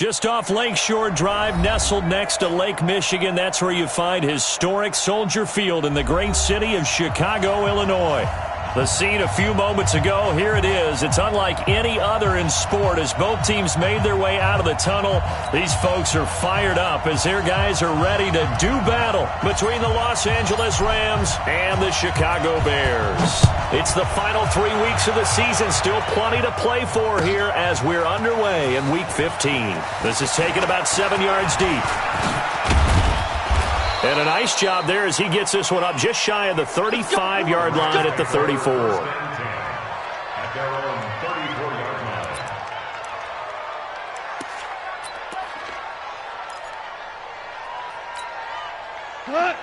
Just off Lakeshore Drive, nestled next to Lake Michigan, that's where you find historic Soldier Field in the great city of Chicago, Illinois. The scene a few moments ago, here it is. It's unlike any other in sport as both teams made their way out of the tunnel. These folks are fired up as their guys are ready to do battle between the Los Angeles Rams and the Chicago Bears. It's the final 3 weeks of the season. Still plenty to play for here as we're underway in Week 15. This is taken about 7 yards deep. And a nice job there as he gets this one up just shy of the 35-yard line at the 34.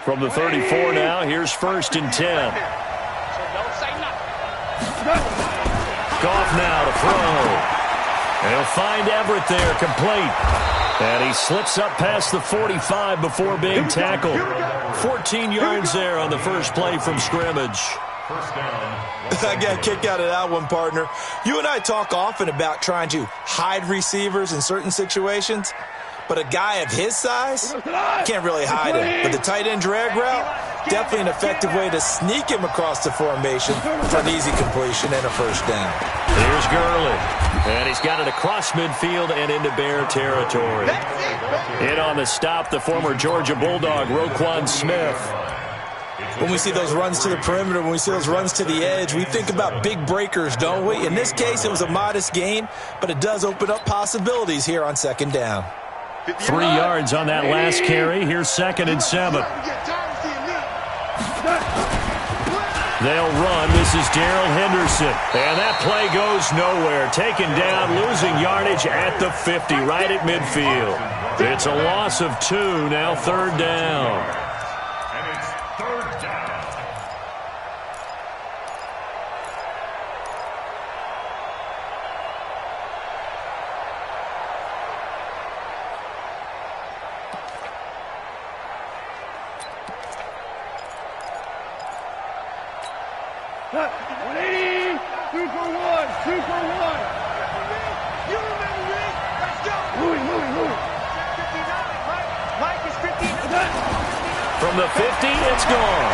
From the 34 now, here's 1st and 10. Goff now to throw. And he'll find Everett there, complete. And he slips up past the 45 before being tackled. 14 yards there on the first play from scrimmage. I got a kick out of that one, partner. You and I talk often about trying to hide receivers in certain situations, but a guy of his size can't really hide him. But the tight end drag route, definitely an effective way to sneak him across the formation for an easy completion and a first down. Here's Gurley. And he's got it across midfield and into Bear territory. In on the stop, the former Georgia Bulldog, Roquan Smith. When we see those runs to the perimeter, when we see those runs to the edge, we think about big breakers, don't we? In this case, it was a modest gain, but it does open up possibilities here on 2nd down. 3 yards on that last carry. Here's 2nd and 7. They'll run. This is Darrell Henderson. And that play goes nowhere. Taken down, losing yardage at the 50, right at midfield. It's a loss of 2, now 3rd down. And it's 3rd down. From the 50, it's gone.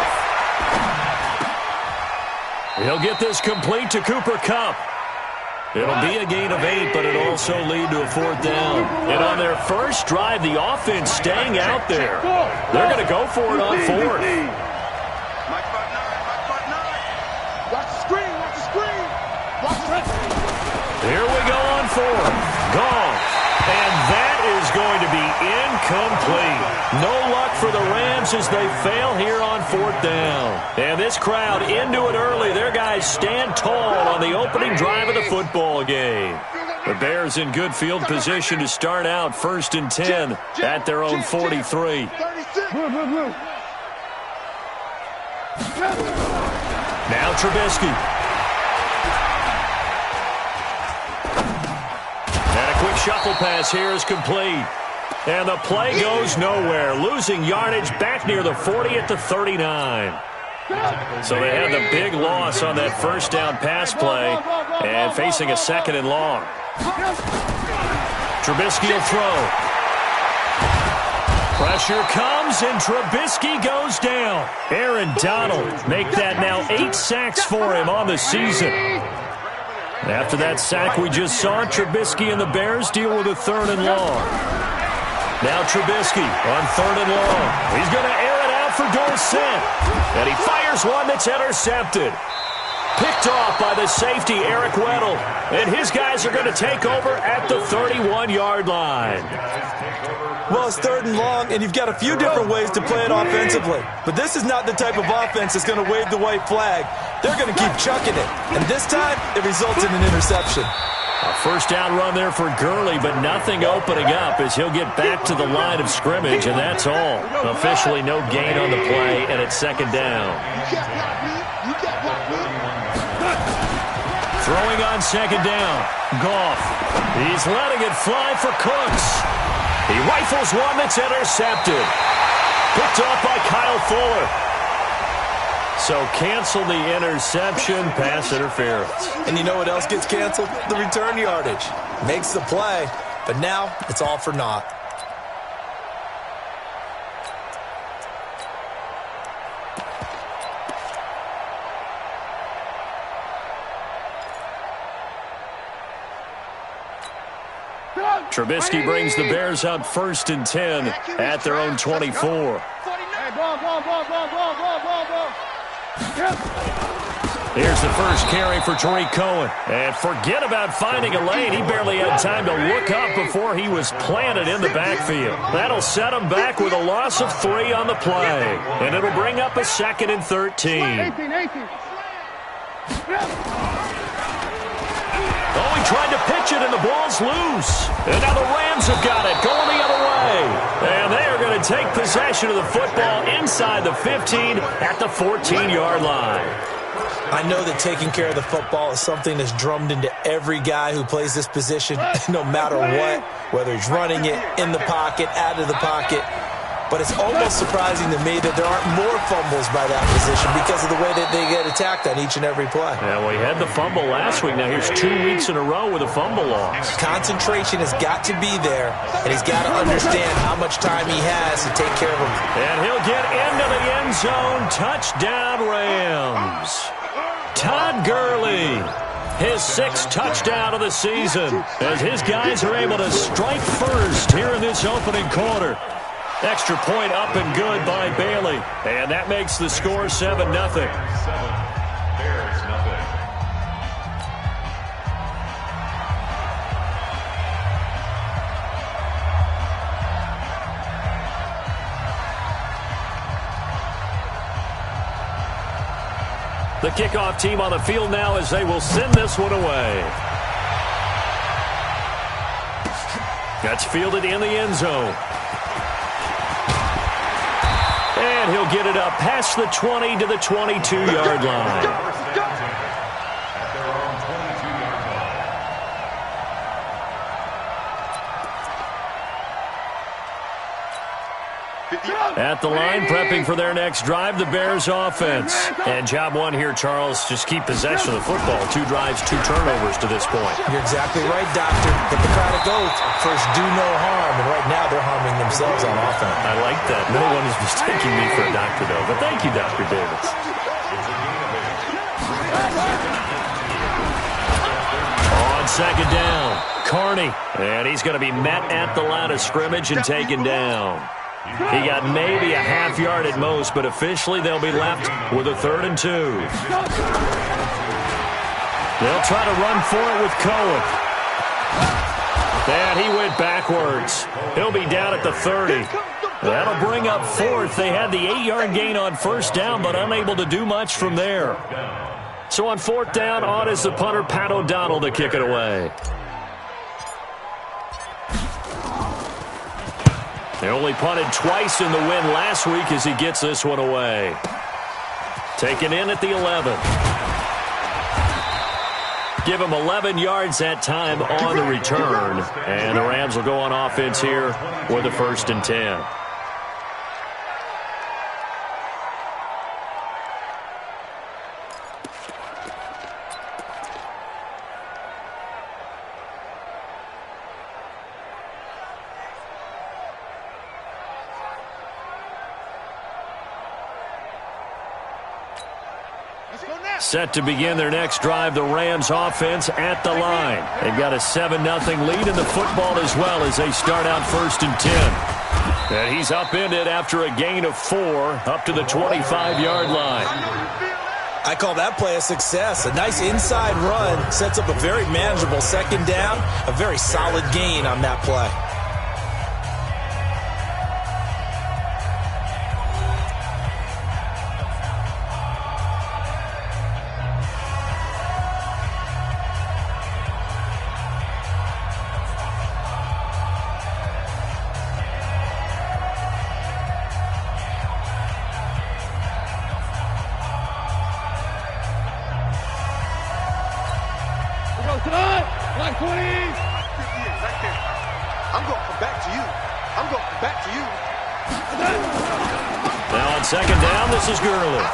He'll get this complete to Cooper Kupp. It'll be a gain of 8, but it'll also lead to a 4th down. And on their first drive, the offense staying out there. They're going to go for it on 4th. Here we go on 4th. Gone. And that is going to be incomplete. No luck for the Rams as they fail here on 4th down. And this crowd into it early. Their guys stand tall on the opening drive of the football game. The Bears in good field position to start out 1st and 10 at their own 43. Now Trubisky. Quick shuffle pass here is complete. And the play goes nowhere. Losing yardage back near the 40 at the 39. So they had the big loss on that first down pass play and facing a 2nd and long. Trubisky will throw. Pressure comes and Trubisky goes down. Aaron Donald make that now 8 sacks for him on the season. After that sack we just saw, Trubisky and the Bears deal with a 3rd and long. Now Trubisky on 3rd and long. He's going to air it out for Dorsett. And he fires one that's intercepted. Picked off by the safety, Eric Weddle. And his guys are going to take over at the 31-yard line. Well, it's 3rd and long, and you've got a few different ways to play it offensively. But this is not the type of offense that's going to wave the white flag. They're going to keep chucking it. And this time, it results in an interception. A first down run there for Gurley, but nothing opening up as he'll get back to the line of scrimmage, and that's all. Officially no gain on the play, and it's 2nd down. Throwing on 2nd down. Goff. He's letting it fly for Cooks. He rifles one that's intercepted. Picked off by Kyle Fuller. So cancel the interception, pass interference. And you know what else gets canceled? The return yardage. Makes the play, But now it's all for naught. Trubisky brings the Bears up 1st and 10 at their own 24. Here's the first carry for Tariq Cohen. And forget about finding a lane. He barely had time to look up before he was planted in the backfield. That'll set him back with a loss of 3 on the play. And it'll bring up a 2nd and 13. Oh, he tried to pitch it, and the ball's loose. And now the Rams have got it, going the other way. And they are going to take possession of the football inside the 15 at the 14-yard line. I know that taking care of the football is something that's drummed into every guy who plays this position, no matter what, whether he's running it, in the pocket, out of the pocket. But it's almost surprising to me that there aren't more fumbles by that position because of the way that they get attacked on each and every play. Yeah, well, he had the fumble last week. Now here's 2 weeks in a row with a fumble loss. Concentration has got to be there, and he's got to understand how much time he has to take care of them. And he'll get into the end zone. Touchdown, Rams. Todd Gurley, his 6th touchdown of the season, as his guys are able to strike first here in this opening quarter. Extra point up and good by Bailey. And that makes the score 7-0. Bears nothing. The kickoff team on the field now as they will send this one away. That's fielded in the end zone. And he'll get it up past the 20 to the 22-yard line. At the line, prepping for their next drive, the Bears offense. And job one here, Charles, just keep possession of the football. 2 drives, 2 turnovers to this point. You're exactly right, Doctor. Hippocratic oath, first do no harm, and right now they're harming themselves on offense. I like that. No one is mistaking me for a doctor, though. But thank you, Dr. Davis. On 2nd down, Carney. And he's going to be met at the line of scrimmage and taken down. He got maybe a half yard at most, but officially they'll be left with a 3rd and 2. They'll try to run for it with Cohen. And he went backwards. He'll be down at the 30. That'll bring up 4th. They had the 8-yard gain on 1st down, but unable to do much from there. So on 4th down, on is the punter, Pat O'Donnell, to kick it away. They only punted twice in the win last week as he gets this one away. Taken in at the 11. Give him 11 yards that time on the return. And the Rams will go on offense here with a 1st and 10. Set to begin their next drive, the Rams offense at the line. They've got a 7-0 lead in the football as well as they start out 1st and 10. And he's upended after a gain of 4 up to the 25-yard line. I call that play a success. A nice inside run sets up a very manageable 2nd down, a very solid gain on that play. Now on 2nd down, this is Gurley.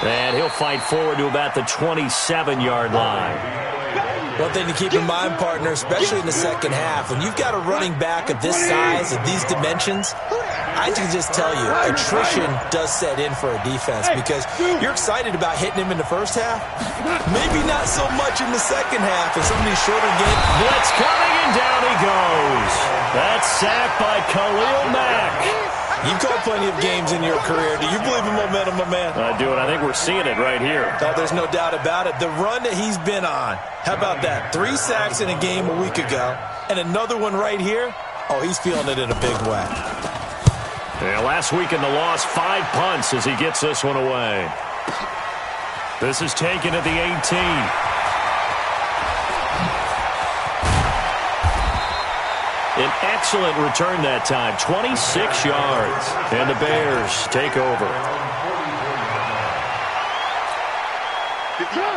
And he'll fight forward to about the 27-yard line. One thing to keep in mind, partner, especially in the second half, when you've got a running back of this size, of these dimensions, I can just tell you, attrition does set in for a defense because you're excited about hitting him in the first half. Maybe not so much in the second half in some of these shorter games. Blitz coming, and down he goes. That's sacked by Khalil Mack. You've called plenty of games in your career. Do you believe in momentum, my man? I do, and I think we're seeing it right here. Oh, there's no doubt about it. The run that he's been on, how about that? 3 sacks in a game a week ago, and another one right here. Oh, he's feeling it in a big way. Yeah, last week in the loss, 5 punts as he gets this one away. This is taken at the 18. An excellent return that time, 26 yards. And the Bears take over.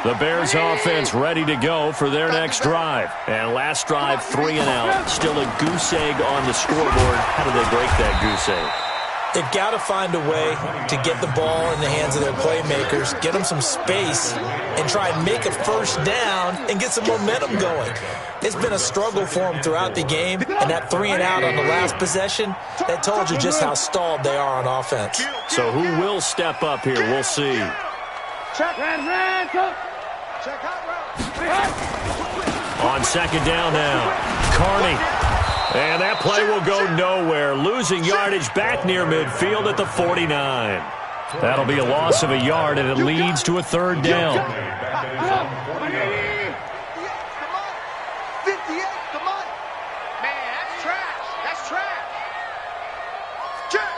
The Bears offense ready to go for their next drive. And last drive, 3 and out. Still a goose egg on the scoreboard. How do they break that goose egg? They've got to find a way to get the ball in the hands of their playmakers, get them some space, and try and make a first down and get some momentum going. It's been a struggle for them throughout the game, and that 3 and out on the last possession, that told you just how stalled they are on offense. So who will step up here? We'll see. On second down now, Carney. And that play will go nowhere. Losing yardage back near midfield at the 49. That'll be a loss of a yard, and it leads to a third down. 58, come on. Man, that's trash. That's trash. Check.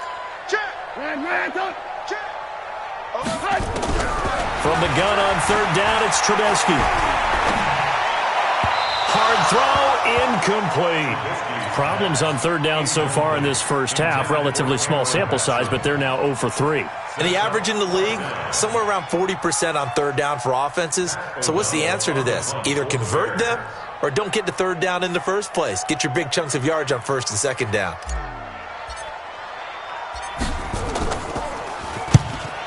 From the gun on third down, it's Trubisky. Hard throw, incomplete. Problems on third down so far in this first half. Relatively small sample size, but they're now 0 for 3. And the average in the league, somewhere around 40% on third down for offenses. So what's the answer to this? Either convert them or don't get to third down in the first place. Get your big chunks of yards on first and second down.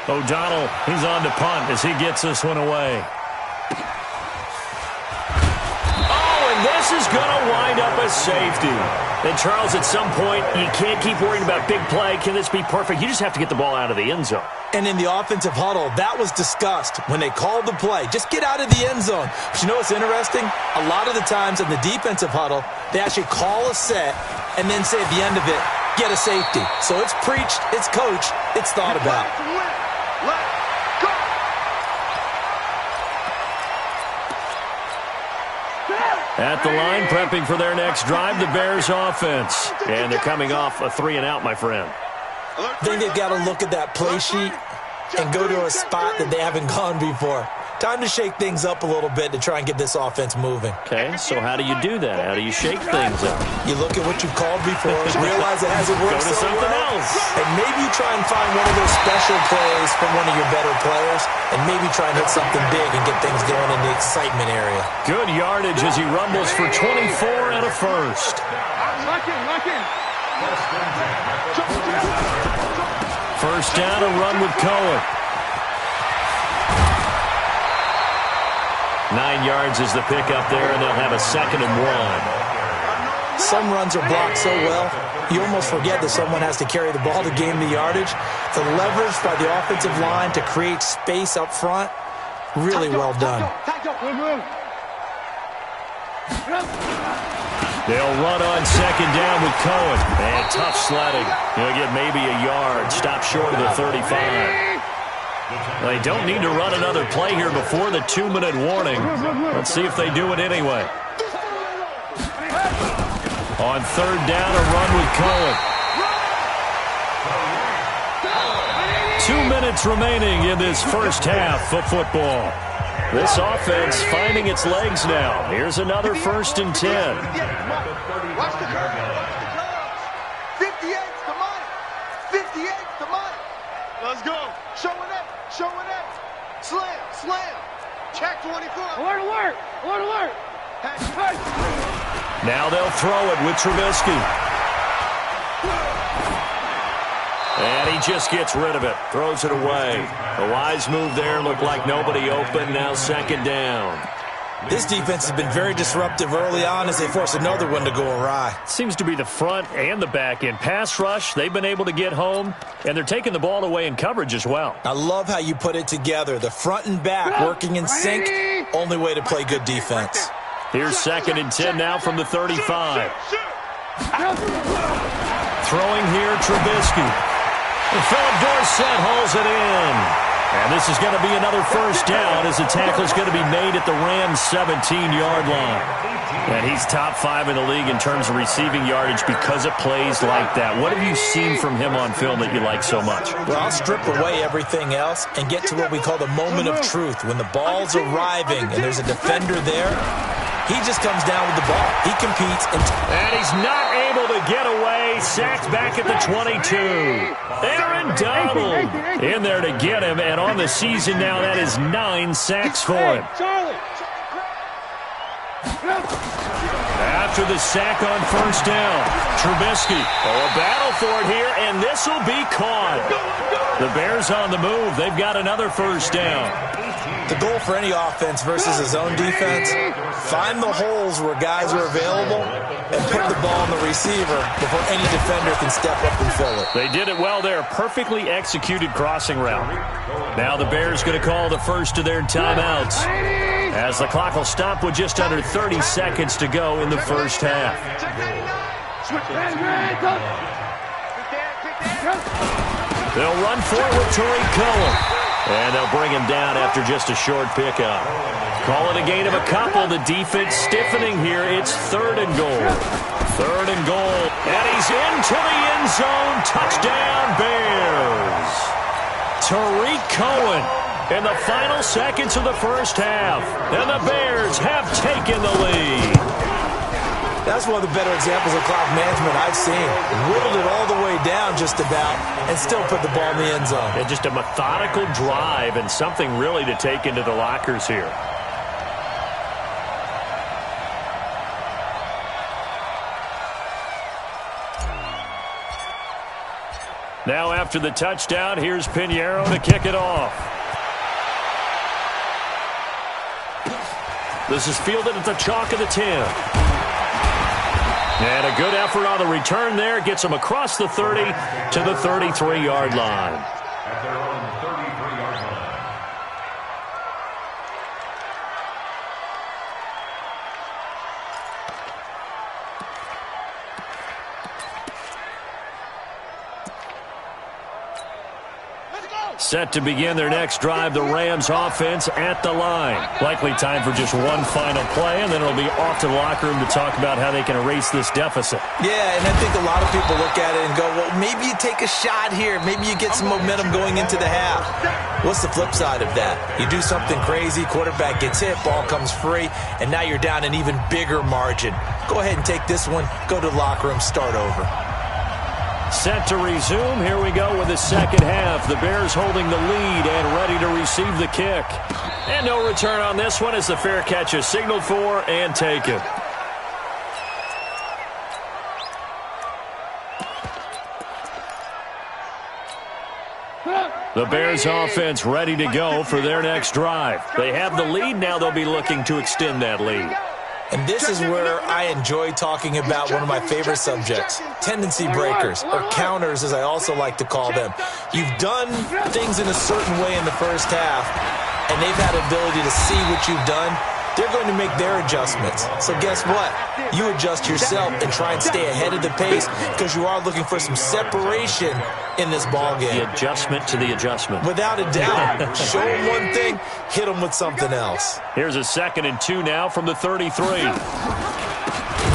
O'Donnell, he's on to punt as he gets this one away. This is going to wind up a safety. And, Charles, at some point, you can't keep worrying about big play. Can this be perfect? You just have to get the ball out of the end zone. And in the offensive huddle, that was discussed when they called the play. Just get out of the end zone. But you know what's interesting? A lot of the times in the defensive huddle, they actually call a set and then say at the end of it, get a safety. So it's preached, it's coached, it's thought about. At the line, prepping for their next drive, the Bears offense. And they're coming off a 3 and out, my friend. I think they've got to look at that play sheet and go to a spot that they haven't gone before. Time to shake things up a little bit to try and get this offense moving. Okay, so how do you do that? How do you shake things up? You look at what you've called before, realize it hasn't worked Go to something else. And maybe you try and find one of those special plays from one of your better players, and maybe try and hit something big and get things going in the excitement area. Good yardage as he rumbles for 24 and a first. First down, a run with Cohen. 9 yards is the pickup there, and they'll have a 2nd and 1. Some runs are blocked so well, you almost forget that someone has to carry the ball to gain the yardage. The leverage by the offensive line to create space up front, really well done. They'll run on second down with Cohen. And tough sledding. He'll get maybe a yard. Stop short of the 35. They don't need to run another play here before the 2-minute warning. Let's see if they do it anyway. On third down, a run with Cohen. 2 minutes remaining in this first half of football. This offense finding its legs now. Here's another 1st and 10. Watch the curve. 58's the money. 58's the money. Let's go. Showing up. Slam. Check 24. Alert. Hey. Now they'll throw it with Trubisky. And he just gets rid of it. Throws it away. A wise move there. Looked like nobody open. Now 2nd down. This defense has been very disruptive early on as they force another one to go awry. Seems to be the front and the back end. Pass rush, they've been able to get home, and they're taking the ball away in coverage as well. I love how you put it together. The front and back working in sync, only way to play good defense. Here's 2nd and 10 now from the 35. Throwing here, Trubisky. And Philip Dorsett hauls it in. And this is going to be another first down as the tackle is going to be made at the Rams' 17-yard line. And he's top 5 in the league in terms of receiving yardage because of plays like that. What have you seen from him on film that you like so much? Well, I'll strip away everything else and get to what we call the moment of truth. When the ball's arriving and there's a defender there, he just comes down with the ball. He competes. And he's not able to get away. Sacked back at the 22. Aaron Donald in there to get him. And on the season now, that is 9 sacks for him. After the sack on first down, Trubisky. Oh, a battle for it here, and this will be caught. The Bears on the move. They've got another first down. The goal for any offense versus his own defense, find the holes where guys are available and put the ball on the receiver before any defender can step up and fill it. They did it well there. Perfectly executed crossing route. Now the Bears going to call the first of their timeouts as the clock will stop with just under 30 seconds to go in the first half. They'll run forward with Tariq Cohen. And they'll bring him down after just a short pickup. Call it a gain of a couple. The defense stiffening here. It's 3rd and goal. 3rd and goal. And he's into the end zone. Touchdown, Bears. Tariq Cohen in the final seconds of the first half. And the Bears have taken the lead. That's one of the better examples of clock management I've seen. Whittled it all the way down just about and still put the ball in the end zone. And just a methodical drive and something really to take into the lockers here. Now after the touchdown, here's Pinheiro to kick it off. This is fielded at the chalk of the 10. And a good effort on the return there. Gets him across the 30 to the 33-yard line. At their own 33-yard line. Set to begin their next drive, the Rams offense at the line. Likely time for just one final play, and then it'll be off to the locker room to talk about how they can erase this deficit. Yeah, and I think a lot of people look at it and go, well, maybe you take a shot here. Maybe you get some momentum going into the half. What's the flip side of that? You do something crazy, quarterback gets hit, ball comes free, and now you're down an even bigger margin. Go ahead and take this one, go to the locker room, start over. Set to resume. Here we go with the second half. The Bears holding the lead and ready to receive the kick. And no return on this one as the fair catch is signaled for and taken. The Bears offense ready to go for their next drive. They have the lead. Now they'll be looking to extend that lead. And this is where I enjoy talking about one of my favorite subjects, tendency breakers, or counters as I also like to call them. You've done things in a certain way in the first half, and they've had ability to see what you've done. They're going to make their adjustments. So guess what? You adjust yourself and try and stay ahead of the pace because you are looking for some separation in this ball game. The adjustment to the adjustment. Without a doubt. Show them one thing, hit them with something else. Here's a 2nd and 2 now from the 33.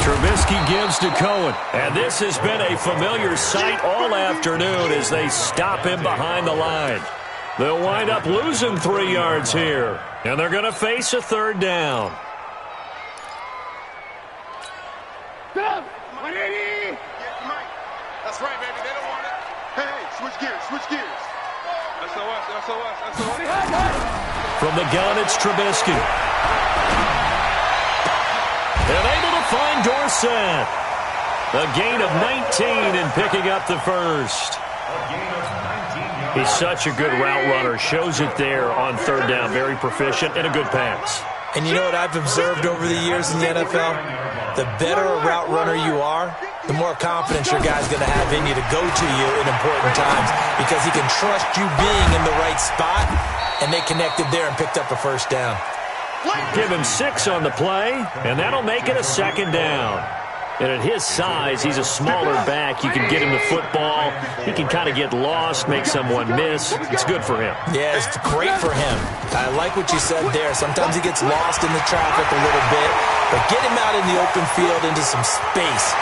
Trubisky gives to Cohen. And this has been a familiar sight all afternoon as they stop him behind the line. They'll wind up losing 3 yards here. And they're going to face a 3rd down. That's right, baby. They don't want it. Hey, switch gears. SOS. From the gun, it's Trubisky. And able to find Dorsett. A gain of 19 and picking up the first. He's such a good route runner. Shows it there on 3rd down. Very proficient and a good pass. And you know what I've observed over the years in the NFL? The better a route runner you are, the more confidence your guy's going to have in you to go to you in important times because he can trust you being in the right spot, and they connected there and picked up a first down. Give him 6 on the play, and that'll make it a second down. And at his size, he's a smaller back. You can get him the football. He can kind of get lost, make someone miss. It's good for him. Yeah, it's great for him. I like what you said there. Sometimes he gets lost in the traffic a little bit, but get him out in the open field into some space.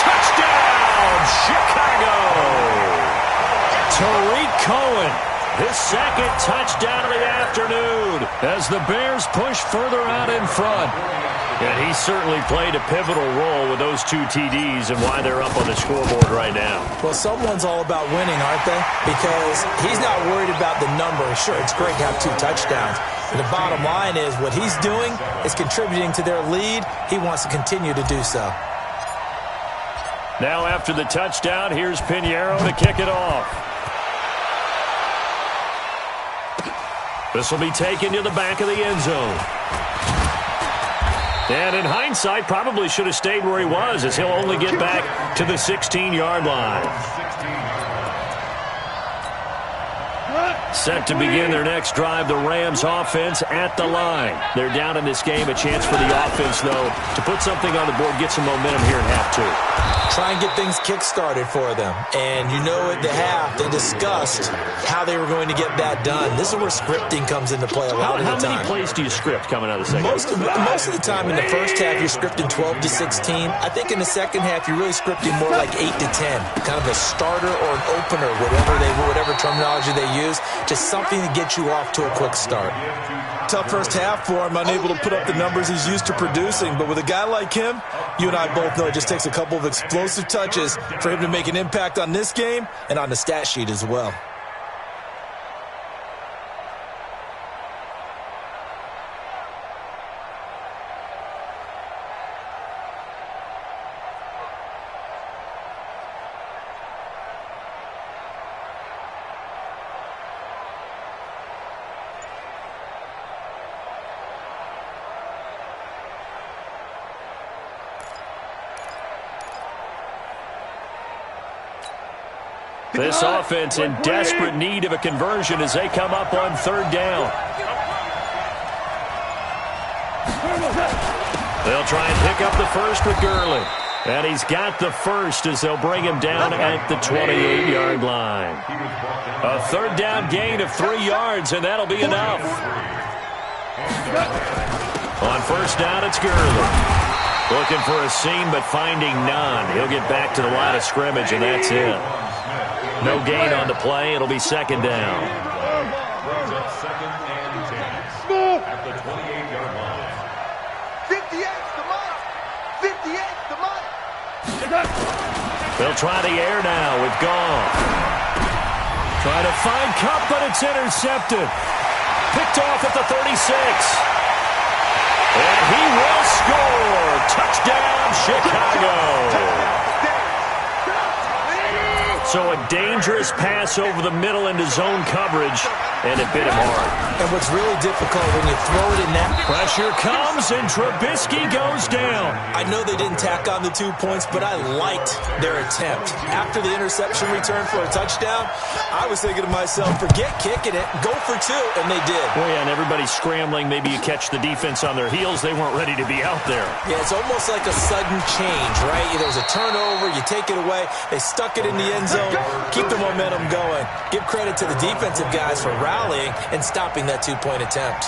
Touchdown, Chicago! Tariq Cohen, his second touchdown of the afternoon as the Bears push further out in front. And he certainly played a pivotal role with those 2 TDs and why they're up on the scoreboard right now. Well, someone's all about winning, aren't they? Because he's not worried about the number. Sure, it's great to have 2 touchdowns. But the bottom line is what he's doing is contributing to their lead. He wants to continue to do so. Now after the touchdown, here's Pinheiro to kick it off. This will be taken to the back of the end zone. And in hindsight, probably should have stayed where he was as he'll only get back to the 16-yard line. Set to begin their next drive, the Rams offense at the line. They're down in this game. A chance for the offense, though, to put something on the board, get some momentum here in half 2. Try and get things kick-started for them. And you know at the half, they discussed how they were going to get that done. This is where scripting comes into play a lot of the time. How many plays do you script coming out of the second? Most of the time in the first half, you're scripting 12 to 16. I think in the second half, you're really scripting more like 8 to 10. Kind of a starter or an opener, whatever terminology they use. Just something to get you off to a quick start. Tough first half for him, unable to put up the numbers he's used to producing. But with a guy like him, you and I both know it just takes a couple of explosive touches for him to make an impact on this game and on the stat sheet as well. This offense in desperate need of a conversion as they come up on 3rd down. They'll try and pick up the first with Gurley. And he's got the first as they'll bring him down at the 28-yard line. A 3rd down gain of 3 yards, and that'll be enough. On 1st down, it's Gurley. Looking for a seam, but finding none. He'll get back to the line of scrimmage, and that's it. No gain on the play. It'll be 2nd down. Brings up 2nd and 10 at the 28-yard line. 58's the mark. 58's the mark. They'll try the air now with Goff. Trying to find Kupp, but it's intercepted. Picked off at the 36. And he will score. Touchdown, Chicago. So a dangerous pass over the middle into zone coverage, and it bit him hard. And what's really difficult when you throw it in that... Pressure comes, and Trubisky goes down. I know they didn't tack on the 2 points, but I liked their attempt. After the interception return for a touchdown, I was thinking to myself, forget kicking it, go for 2, and they did. Well, yeah, and everybody's scrambling. Maybe you catch the defense on their heels. They weren't ready to be out there. Yeah, it's almost like a sudden change, right? There was a turnover, you take it away, they stuck it in the end zone. Keep the momentum going. Give credit to the defensive guys for rallying and stopping that 2-point attempt.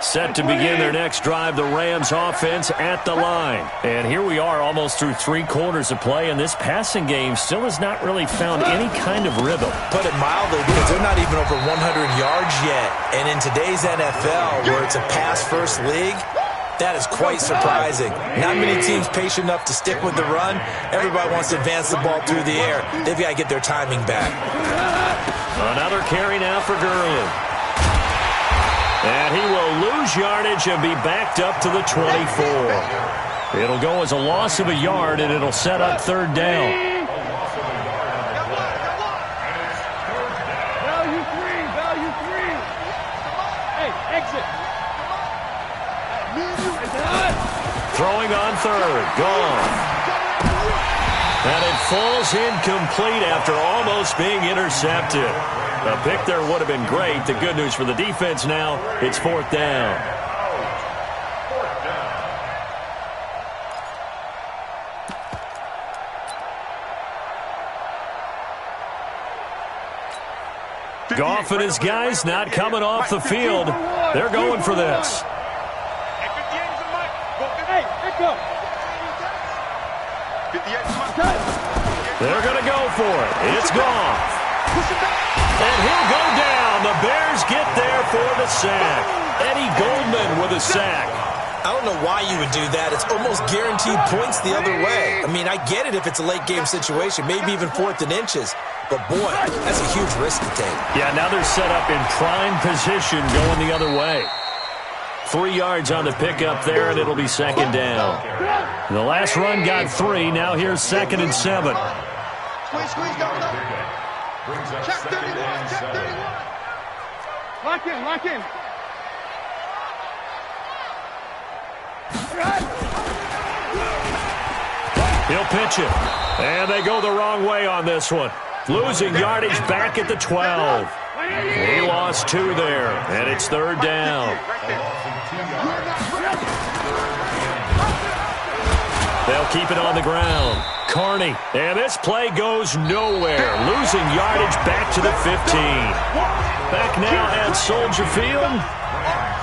Set to begin their next drive, the Rams offense at the line. And here we are almost through 3 quarters of play, and this passing game still has not really found any kind of rhythm. Put it mildly, because they're not even over 100 yards yet. And in today's NFL, where it's a pass-first league, that is quite surprising. Not many teams patient enough to stick with the run. Everybody wants to advance the ball through the air. They've got to get their timing back. Another carry now for Gurley. And he will lose yardage and be backed up to the 24. It'll go as a loss of a yard, and it'll set up 3rd down. Throwing on third. Gone. And it falls incomplete after almost being intercepted. A pick there would have been great. The good news for the defense now, it's fourth down. Goff and his guys not coming off the field. They're going for this. They're going to go for it. It's Goff. And he'll go down. The Bears get there for the sack. Eddie Goldman with a sack. I don't know why you would do that. It's almost guaranteed points the other way. I mean, I get it if it's a late game situation, maybe even 4th and inches. But, boy, that's a huge risk to take. Yeah, now they're set up in prime position going the other way. 3 yards on the pickup there, and it'll be second down. The last run got 3. Now here's 2nd and 7. Squeeze, go. Check 31, check 31. Lock in. He'll pitch it. And they go the wrong way on this one. Losing yardage back at the 12. He lost 2 there, and it's third down. They'll keep it on the ground. Carney, and this play goes nowhere. Losing yardage back to the 15. Back now at Soldier Field.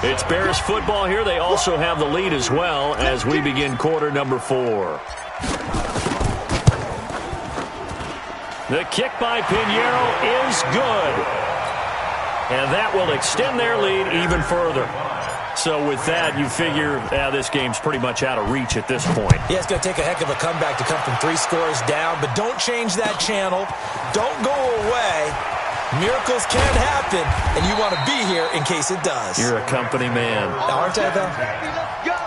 It's Bears football here. They also have the lead as well as we begin quarter number 4. The kick by Pinheiro is good. And that will extend their lead even further. So with that, you figure this game's pretty much out of reach at this point. Yeah, it's going to take a heck of a comeback to come from 3 scores down, but don't change that channel. Don't go away. Miracles can happen, and you want to be here in case it does. You're a company man. Aren't I, though? Let's go.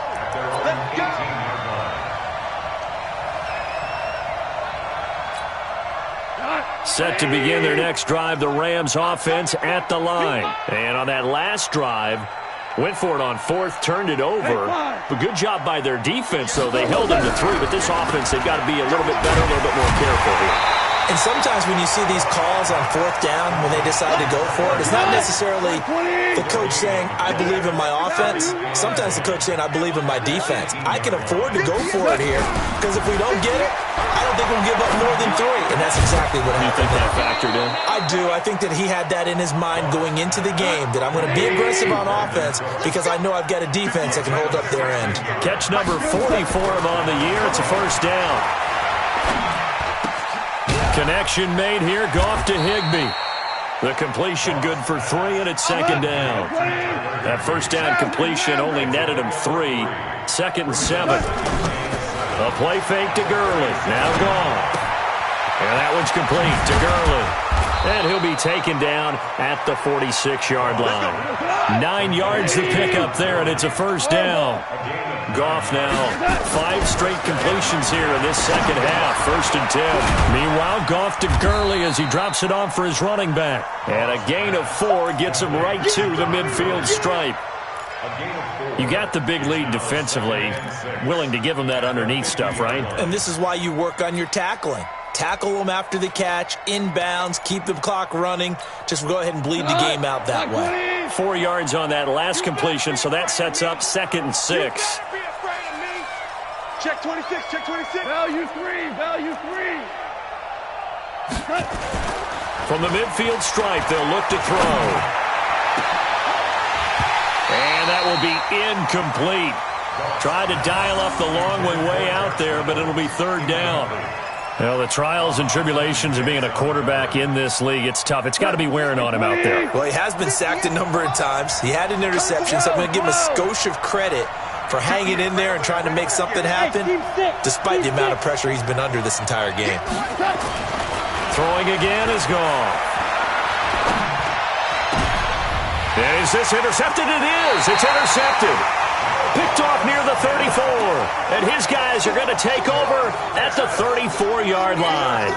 Set to begin their next drive, the Rams offense at the line. And on that last drive, went for it on 4th, turned it over. But good job by their defense, though. They held them to 3, but this offense, they've got to be a little bit better, a little bit more careful here. And sometimes when you see these calls on 4th down, when they decide to go for it, it's not necessarily the coach saying, I believe in my offense. Sometimes the coach saying, I believe in my defense. I can afford to go for it here, because if we don't get it, I don't think we'll give up more than 3. And that's exactly what happened. You think that factored in? I do. I think that he had that in his mind going into the game, that I'm going to be aggressive on offense because I know I've got a defense that can hold up their end. Catch number 40 for him on the year. It's a first down. Connection made here. Goff to Higbee. The completion good for 3, and it's second down. That first down completion only netted him 3. 2nd and 7. A play fake to Gurley. Now gone. And that one's complete to Gurley. And he'll be taken down at the 46-yard line. 9 yards to pick up there, and it's a first down. Goff now 5 straight completions here in this second half. 1st and 10. Meanwhile, Goff to Gurley as he drops it off for his running back. And a gain of 4 gets him right to the midfield stripe. You got the big lead defensively. Willing to give him that underneath stuff, right? And this is why you work on your tackling. Tackle them after the catch, inbounds, keep the clock running. Just go ahead and bleed the game out that way. 4 yards on that last completion, so that sets up 2nd and 6. Check 26, check 26. Value 3. From the midfield stripe, they'll look to throw. And that will be incomplete. Tried to dial up the long one way out there, but it'll be third down. Well, the trials and tribulations of being a quarterback in this league, it's tough. It's got to be wearing on him out there. Well, he has been sacked a number of times. He had an interception, so I'm going to give him a skosh of credit for hanging in there and trying to make something happen, despite the amount of pressure he's been under this entire game. Throwing again is gone. Is this intercepted? It is. It's intercepted. Picked off near the 34. And his guys are going to take over at the 34-yard line.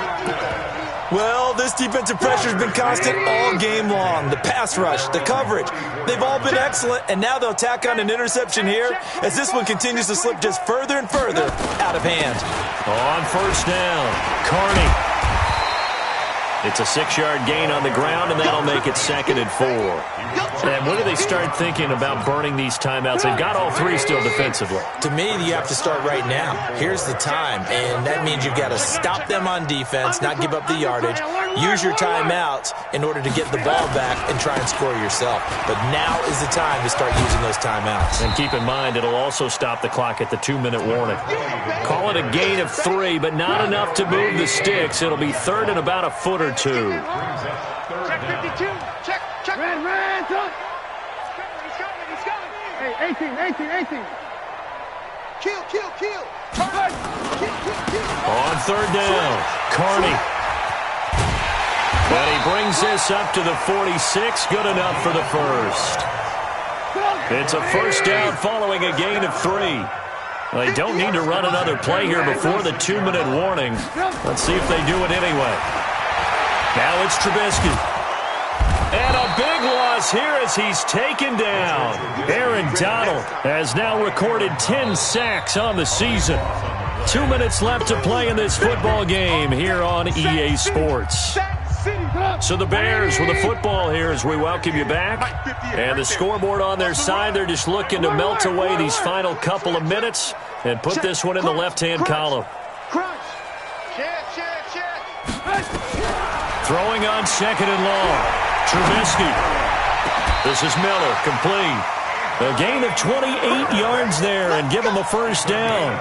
Well, this defensive pressure has been constant all game long. The pass rush, the coverage, they've all been excellent, and now they'll tack on an interception here as this one continues to slip just further and further out of hand. On first down, Carney. It's a 6-yard gain on the ground, and that'll make it 2nd and 4. And when do they start thinking about burning these timeouts? They've got all 3 still defensively. To me, you have to start right now. Here's the time, and that means you've got to stop them on defense, not give up the yardage, use your timeouts in order to get the ball back and try and score yourself. But now is the time to start using those timeouts. And keep in mind, it'll also stop the clock at the 2-minute warning. Call it a gain of 3, but not enough to move the sticks. It'll be 3rd and about a foot or 2. Check 52. Check. Ran. He's coming. Hey, 18. Kill. Turn. Kill. On 3rd down, Carney. And he brings this up to the 46. Good enough for the first. It's a first down following a gain of 3. They don't need to run another play here before the 2-minute warning. Let's see if they do it anyway. Now it's Trubisky. And a big loss here as he's taken down. Aaron Donald has now recorded 10 sacks on the season. 2 minutes left to play in this football game here on EA Sports. So the Bears with the football here as we welcome you back. And the scoreboard on their side, they're just looking to melt away these final couple of minutes and put this one in the left-hand column. Throwing on 2nd and long. Trubisky. This is Miller, complete. A gain of 28 yards there and give him a first down.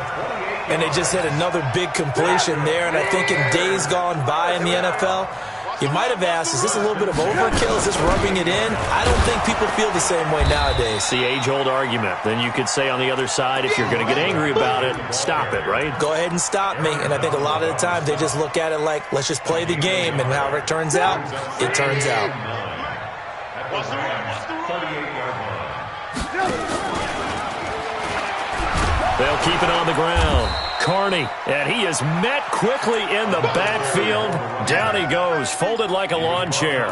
And they just had another big completion there, and I think in days gone by in the NFL, you might have asked, is this a little bit of overkill? Is this rubbing it in? I don't think people feel the same way nowadays. The age-old argument. Then you could say on the other side, if you're going to get angry about it, stop it, right? Go ahead and stop me. And I think a lot of the times they just look at it like, let's just play the game, and however it turns out, it turns out. They'll keep it on the ground. Carney, and he is met quickly in the backfield. Down he goes, folded like a lawn chair.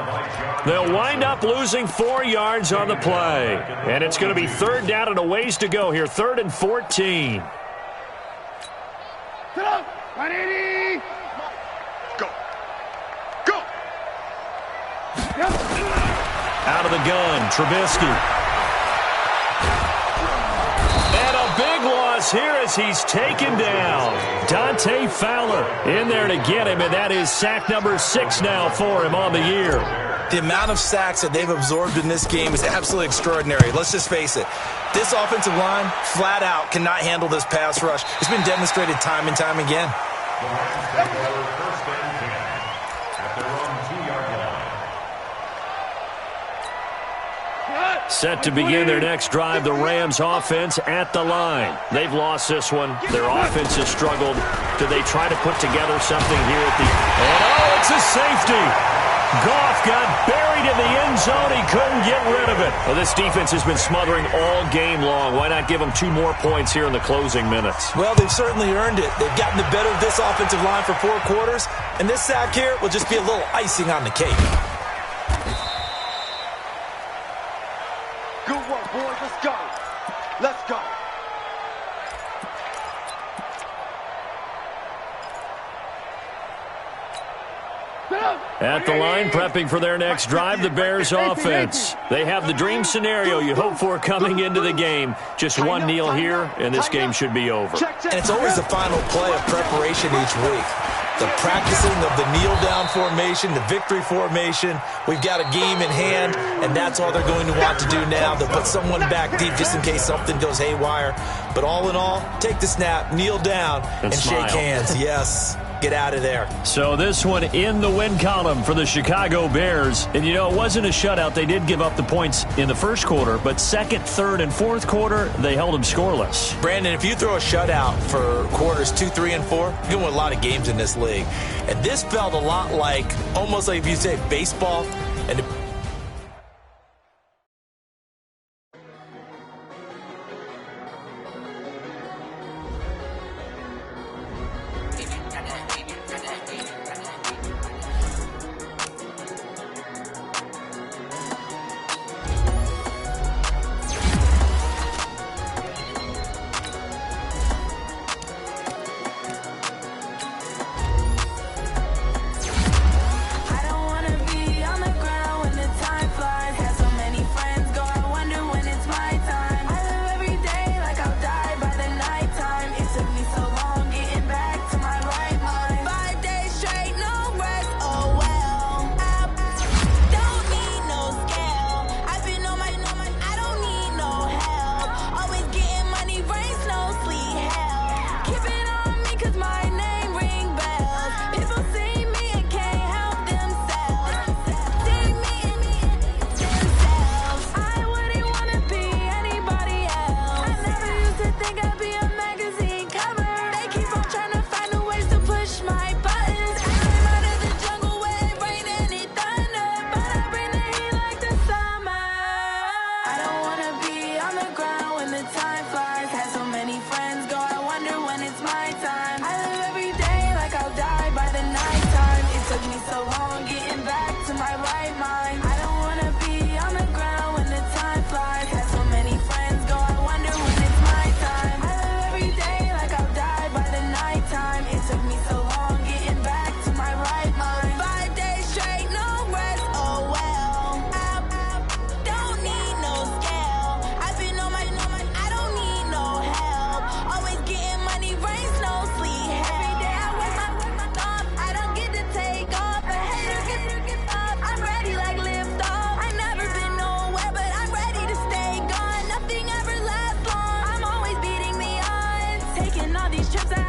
They'll wind up losing 4 yards on the play. And it's going to be 3rd down and a ways to go here, 3rd and 14. Sit up, 180. Go. Out of the gun, Trubisky. Here as he's taken down. Dante Fowler in there to get him, and that is sack number 6 now for him on the year. The amount of sacks that they've absorbed in this game is absolutely extraordinary. Let's just face it. This offensive line, flat out, cannot handle this pass rush. It's been demonstrated time and time again. Set to begin their next drive, the Rams offense at the line. They've lost this one. Their offense has struggled. Do they try to put together something here at the... And oh, it's a safety. Goff got buried in the end zone. He couldn't get rid of it. Well, this defense has been smothering all game long. Why not give them 2 more points here in the closing minutes? Well, they've certainly earned it. They've gotten the better of this offensive line for 4 quarters, and this sack here will just be a little icing on the cake. Good work, boys. Let's go. At the line, prepping for their next drive, the Bears offense. They have the dream scenario you hope for coming into the game. Just one kneel here, and this game should be over. And it's always the final play of preparation each week. The practicing of the kneel-down formation, the victory formation. We've got a game in hand, and that's all they're going to want to do now. They'll put someone back deep just in case something goes haywire. But all in all, take the snap, kneel down, and shake hands. Yes. Get out of there. So this one in the win column for the Chicago Bears. And, you know, it wasn't a shutout. They did give up the points in the first quarter, but second, third, and fourth quarter, they held them scoreless. Brandon, if you throw a shutout for quarters 2, 3, and 4, you're going to win a lot of games in this league. And this felt a lot like, almost like if you say baseball, and trips I